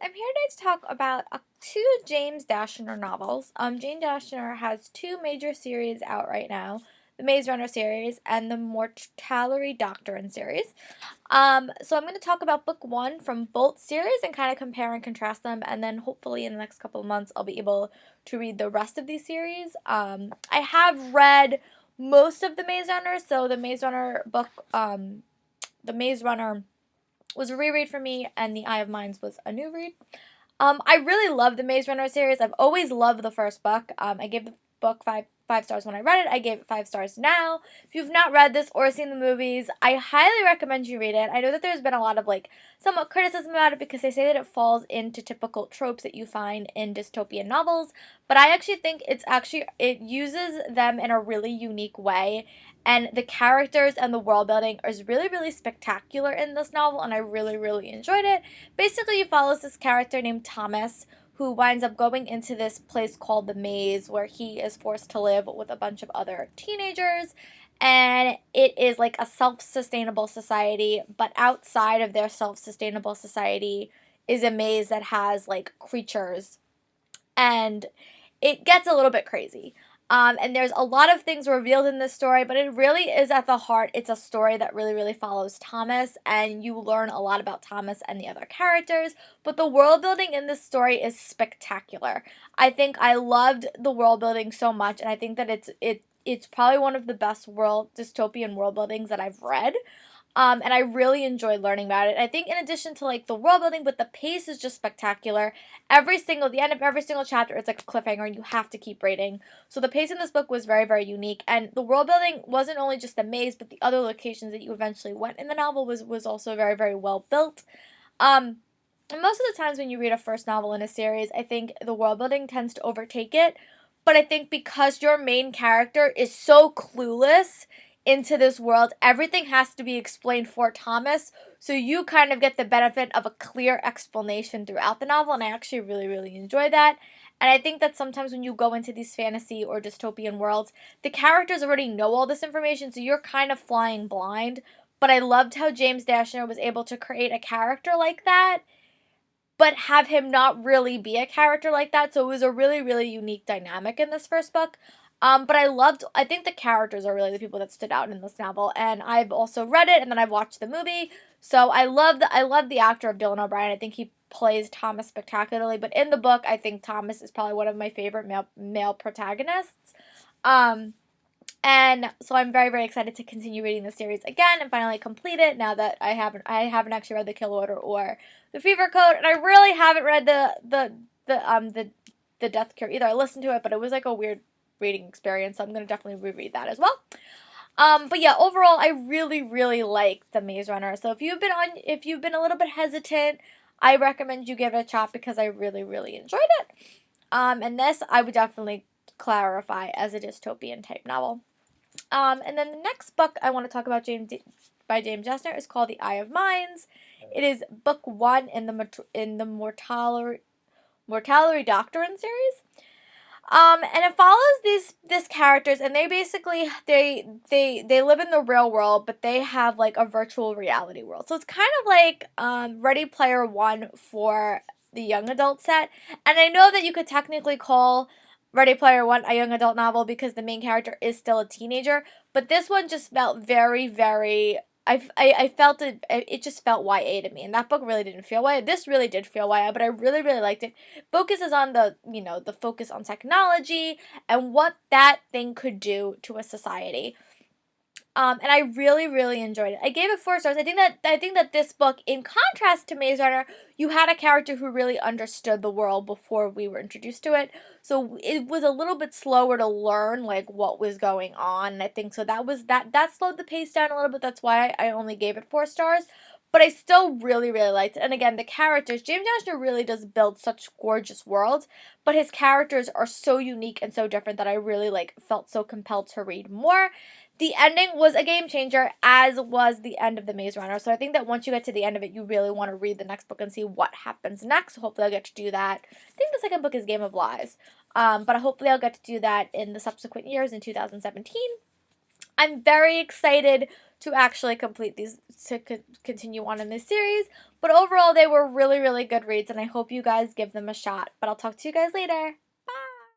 I'm here today to talk about two James Dashner novels. James Dashner has two major series out right now, the Maze Runner series and the Mortality Doctrine series. So I'm going to talk about book one from both series and kind of compare and contrast them, and then hopefully in the next couple of months I'll be able to read the rest of these series. I have read most of the Maze Runner, so the Maze Runner book, the Maze Runner was a reread for me, and The Eye of Mines was a new read. I really love the Maze Runner series. I've always loved the first book. I gave the book five stars when I read it. I gave it 5 stars now. If you've not read this or seen the movies, I highly recommend you read it. I know that there's been a lot of somewhat criticism about it because they say that it falls into typical tropes that you find in dystopian novels, but I actually think it uses them in a really unique way. And the characters and the world building is really, really spectacular in this novel, and I really, really enjoyed it. Basically, it follows this character named Thomas who winds up going into this place called the Maze where he is forced to live with a bunch of other teenagers. And it is like a self-sustainable society, but outside of their self-sustainable society is a maze that has creatures, and it gets a little bit crazy. And there's a lot of things revealed in this story, but it really is at the heart. It's a story that really, really follows Thomas, and you learn a lot about Thomas and the other characters. But the world building in this story is spectacular. I think I loved the world building so much, and I think that it's probably one of the best dystopian world buildings that I've read. And I really enjoyed learning about it. I think in addition to the world building, but the pace is just spectacular. The end of every single chapter, it's like a cliffhanger and you have to keep reading. So the pace in this book was very, very unique. And the world building wasn't only just the maze, but the other locations that you eventually went in the novel was also very, very well built. And most of the times when you read a first novel in a series, I think the world building tends to overtake it. But I think because your main character is so clueless into this world, everything has to be explained for Thomas, so you kind of get the benefit of a clear explanation throughout the novel, and I actually really, really enjoy that. And I think that sometimes when you go into these fantasy or dystopian worlds, the characters already know all this information, so you're kind of flying blind. But I loved how James Dashner was able to create a character like that, but have him not really be a character like that. So it was a really, really unique dynamic in this first book. But I think the characters are really the people that stood out in this novel. And I've also read it, and then I've watched the movie. So I love the actor of Dylan O'Brien. I think he plays Thomas spectacularly. But in the book, I think Thomas is probably one of my favorite male protagonists. And so I'm very, very excited to continue reading the series again and finally complete it now that I haven't actually read the Kill Order or the Fever Code, and I really haven't read the Death Cure either. I listened to it, but it was like a weird reading experience, so I'm gonna definitely reread that as well. But yeah, overall, I really, really like the Maze Runner. So if you've been a little bit hesitant, I recommend you give it a shot because I really, really enjoyed it. And this I would definitely clarify as a dystopian type novel. And then the next book I want to talk about by James Dashner is called The Eye of Mines. It is book one in the Mortality Doctrine series. And it follows these characters, and they basically they live in the real world, but they have a virtual reality world. So it's kind of like Ready Player One for the young adult set. And I know that you could technically call Ready Player One a young adult novel because the main character is still a teenager, but this one just felt very, very. I felt it just felt YA to me, and that book really didn't feel YA. This really did feel YA, but I really, really liked it. Focuses on the focus on technology and what that thing could do to a society. And I really, really enjoyed it. I gave it 4 stars. I think that this book, in contrast to Maze Runner, you had a character who really understood the world before we were introduced to it. So it was a little bit slower to learn what was going on. And I think so that slowed the pace down a little bit. That's why I only gave it 4 stars. But I still really, really liked it. And again, the characters, James Dashner really does build such gorgeous worlds, but his characters are so unique and so different that I really felt so compelled to read more. The ending was a game changer, as was the end of The Maze Runner. So I think that once you get to the end of it, you really want to read the next book and see what happens next. So hopefully I'll get to do that. I think the second book is Game of Lies. But hopefully I'll get to do that in the subsequent years in 2017. I'm very excited to actually complete these, to continue on in this series. But overall, they were really, really good reads, and I hope you guys give them a shot. But I'll talk to you guys later.